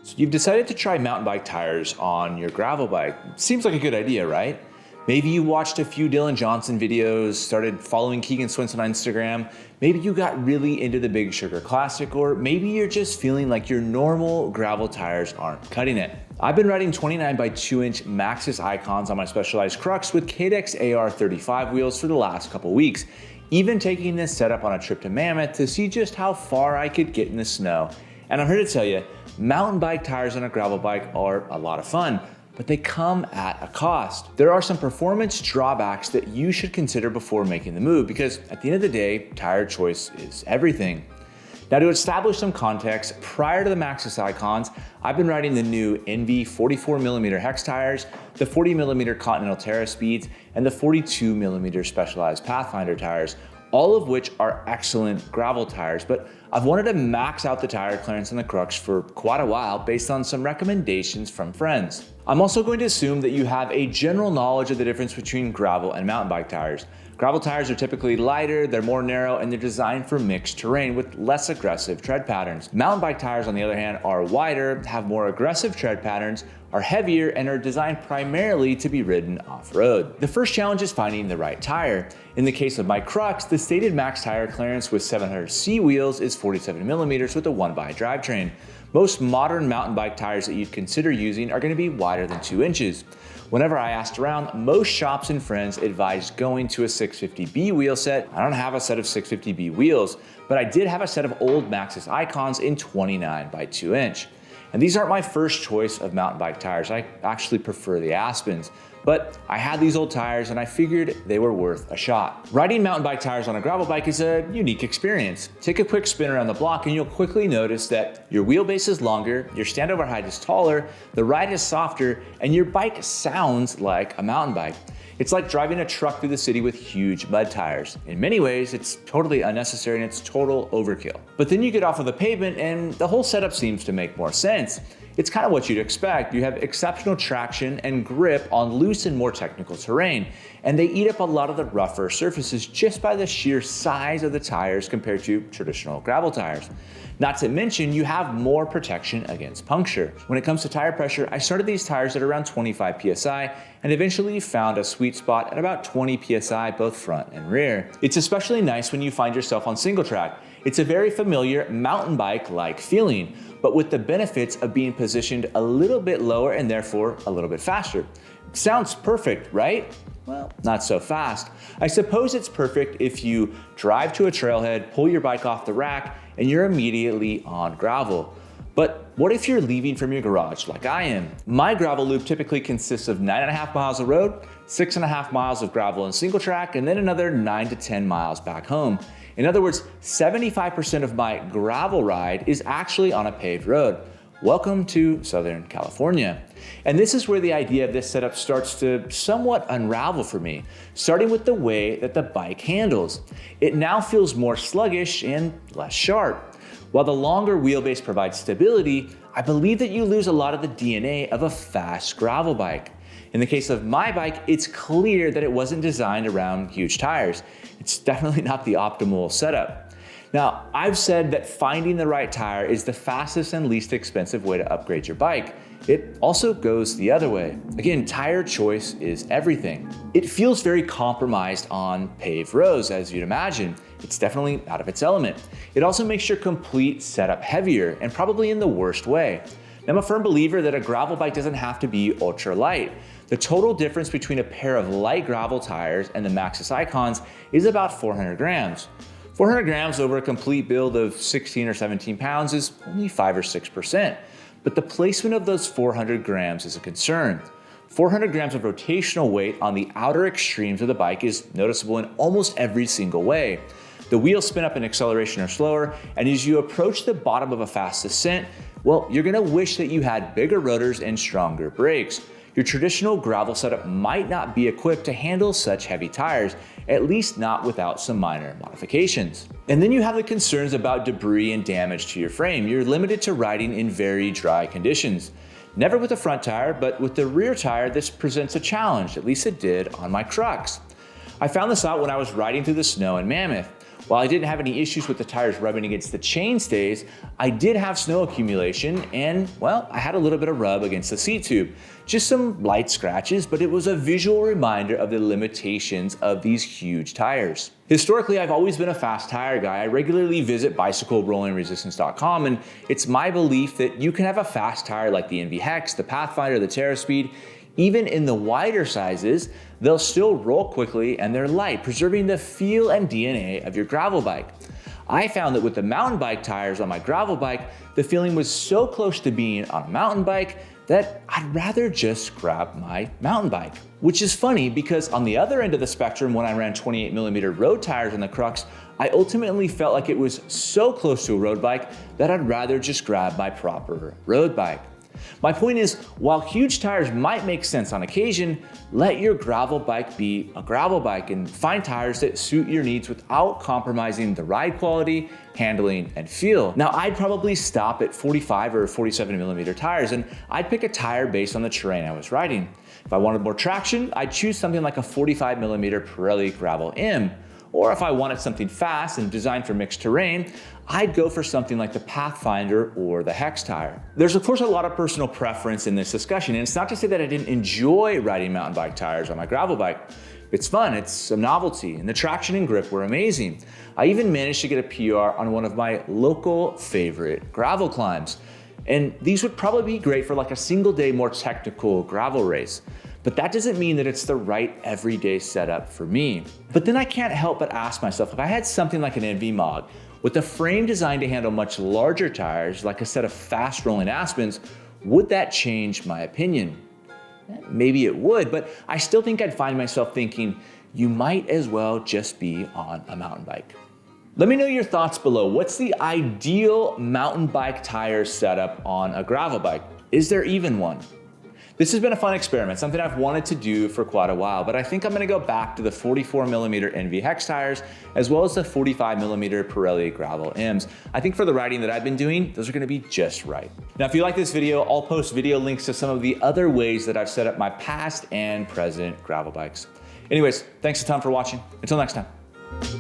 So you've decided to try mountain bike tires on your gravel bike. Seems like a good idea, right? Maybe you watched a few Dylan Johnson videos, started following Keegan Swinson on Instagram. Maybe you got really into the Big Sugar Classic, or maybe you're just feeling like your normal gravel tires aren't cutting it. I've been riding 29 by 2 inch Maxxis Ikons on my Specialized Crux with Cadex AR35 wheels for the last couple weeks, even taking this setup on a trip to Mammoth to see just how far I could get in the snow. And I'm here to tell you, mountain bike tires on a gravel bike are a lot of fun, but they come at a cost. There are some performance drawbacks that you should consider before making the move, because at the end of the day, tire choice is everything. Now, to establish some context, prior to the Maxxis Ikons, I've been riding the new Enve 44mm hex tires, the 40mm Continental TerraSpeeds, and the 42mm Specialized Pathfinder tires, all of which are excellent gravel tires, but I've wanted to max out the tire clearance on the Crux for quite a while based on some recommendations from friends. I'm also going to assume that you have a general knowledge of the difference between gravel and mountain bike tires. Gravel tires are typically lighter, they're more narrow, and they're designed for mixed terrain with less aggressive tread patterns. Mountain bike tires, on the other hand, are wider, have more aggressive tread patterns, are heavier, and are designed primarily to be ridden off-road. The first challenge is finding the right tire. In the case of my Crux, the stated max tire clearance with 700C wheels is 47mm with a 1x drivetrain. Most modern mountain bike tires that you'd consider using are going to be wider than 2 inches. Whenever I asked around, most shops and friends advised going to a 650B wheel set. I don't have a set of 650B wheels, but I did have a set of old Maxxis Ikons in 29 by 2 inch. And these aren't my first choice of mountain bike tires. I actually prefer the Aspens. But I had these old tires and I figured they were worth a shot. Riding mountain bike tires on a gravel bike is a unique experience. Take a quick spin around the block and you'll quickly notice that your wheelbase is longer, your standover height is taller, the ride is softer, and your bike sounds like a mountain bike. It's like driving a truck through the city with huge mud tires. In many ways, it's totally unnecessary and it's total overkill. But then you get off of the pavement and the whole setup seems to make more sense. It's kind of what you'd expect. You have exceptional traction and grip on loose and more technical terrain, and they eat up a lot of the rougher surfaces just by the sheer size of the tires compared to traditional gravel tires. Not to mention, you have more protection against puncture. When it comes to tire pressure, I started these tires at around 25 PSI and eventually found a sweet spot at about 20 PSI both front and rear. It's especially nice when you find yourself on single track. It's a very familiar mountain bike-like feeling, but with the benefits of being positioned a little bit lower and therefore a little bit faster. Sounds perfect, right? Well, not so fast. I suppose it's perfect if you drive to a trailhead, pull your bike off the rack, and you're immediately on gravel. But what if you're leaving from your garage like I am? My gravel loop typically consists of 9.5 miles of road, 6.5 miles of gravel and single track, and then another 9 to 10 miles back home. In other words, 75% of my gravel ride is actually on a paved road. Welcome to Southern California. And this is where the idea of this setup starts to somewhat unravel for me, starting with the way that the bike handles. It now feels more sluggish and less sharp. While the longer wheelbase provides stability, I believe that you lose a lot of the DNA of a fast gravel bike. In the case of my bike, it's clear that it wasn't designed around huge tires. It's definitely not the optimal setup. Now, I've said that finding the right tire is the fastest and least expensive way to upgrade your bike. It also goes the other way. Again, tire choice is everything. It feels very compromised on paved roads, as you'd imagine. It's definitely out of its element. It also makes your complete setup heavier, and probably in the worst way. I'm a firm believer that a gravel bike doesn't have to be ultra light. The total difference between a pair of light gravel tires and the Maxxis Ikons is about 400 grams. 400 grams over a complete build of 16 or 17 pounds is only 5 or 6%. But the placement of those 400 grams is a concern. 400 grams of rotational weight on the outer extremes of the bike is noticeable in almost every single way. The wheels spin up in acceleration or slower, and as you approach the bottom of a fast descent, well, you're gonna wish that you had bigger rotors and stronger brakes. Your traditional gravel setup might not be equipped to handle such heavy tires, at least not without some minor modifications. And then you have the concerns about debris and damage to your frame. You're limited to riding in very dry conditions. Never with the front tire, but with the rear tire, this presents a challenge, at least it did on my Crux. I found this out when I was riding through the snow in Mammoth. While I didn't have any issues with the tires rubbing against the chainstays, I did have snow accumulation and, well, I had a little bit of rub against the seat tube. Just some light scratches, but it was a visual reminder of the limitations of these huge tires. Historically, I've always been a fast tire guy. I regularly visit bicyclerollingresistance.com, and it's my belief that you can have a fast tire like the Enve Hex, the Pathfinder, the TerraSpeed. Even in the wider sizes, they'll still roll quickly and they're light, preserving the feel and DNA of your gravel bike. I found that with the mountain bike tires on my gravel bike, the feeling was so close to being on a mountain bike that I'd rather just grab my mountain bike. Which is funny because on the other end of the spectrum, when I ran 28mm road tires on the Crux, I ultimately felt like it was so close to a road bike that I'd rather just grab my proper road bike. My point is, while huge tires might make sense on occasion, let your gravel bike be a gravel bike and find tires that suit your needs without compromising the ride quality, handling, and feel. Now, I'd probably stop at 45 or 47mm tires, and I'd pick a tire based on the terrain I was riding. If I wanted more traction, I'd choose something like a 45mm Pirelli Gravel M. Or if I wanted something fast and designed for mixed terrain, I'd go for something like the Pathfinder or the Hex tire. There's of course a lot of personal preference in this discussion, and it's not to say that I didn't enjoy riding mountain bike tires on my gravel bike. It's fun, it's a novelty, and the traction and grip were amazing. I even managed to get a PR on one of my local favorite gravel climbs. And these would probably be great for like a single day, more technical gravel race. But that doesn't mean that it's the right everyday setup for me. But then I can't help but ask myself, if I had something like an Enve Mog with a frame designed to handle much larger tires, like a set of fast rolling Aspens, would that change my opinion? Maybe it would, but I still think I'd find myself thinking, you might as well just be on a mountain bike. Let me know your thoughts below. What's the ideal mountain bike tire setup on a gravel bike? Is there even one? This has been a fun experiment, something I've wanted to do for quite a while, but I think I'm gonna go back to the 44mm Enve Hex tires, as well as the 45mm Pirelli Gravel M's. I think for the riding that I've been doing, those are gonna be just right. Now, if you like this video, I'll post video links to some of the other ways that I've set up my past and present gravel bikes. Anyways, thanks a ton for watching. Until next time.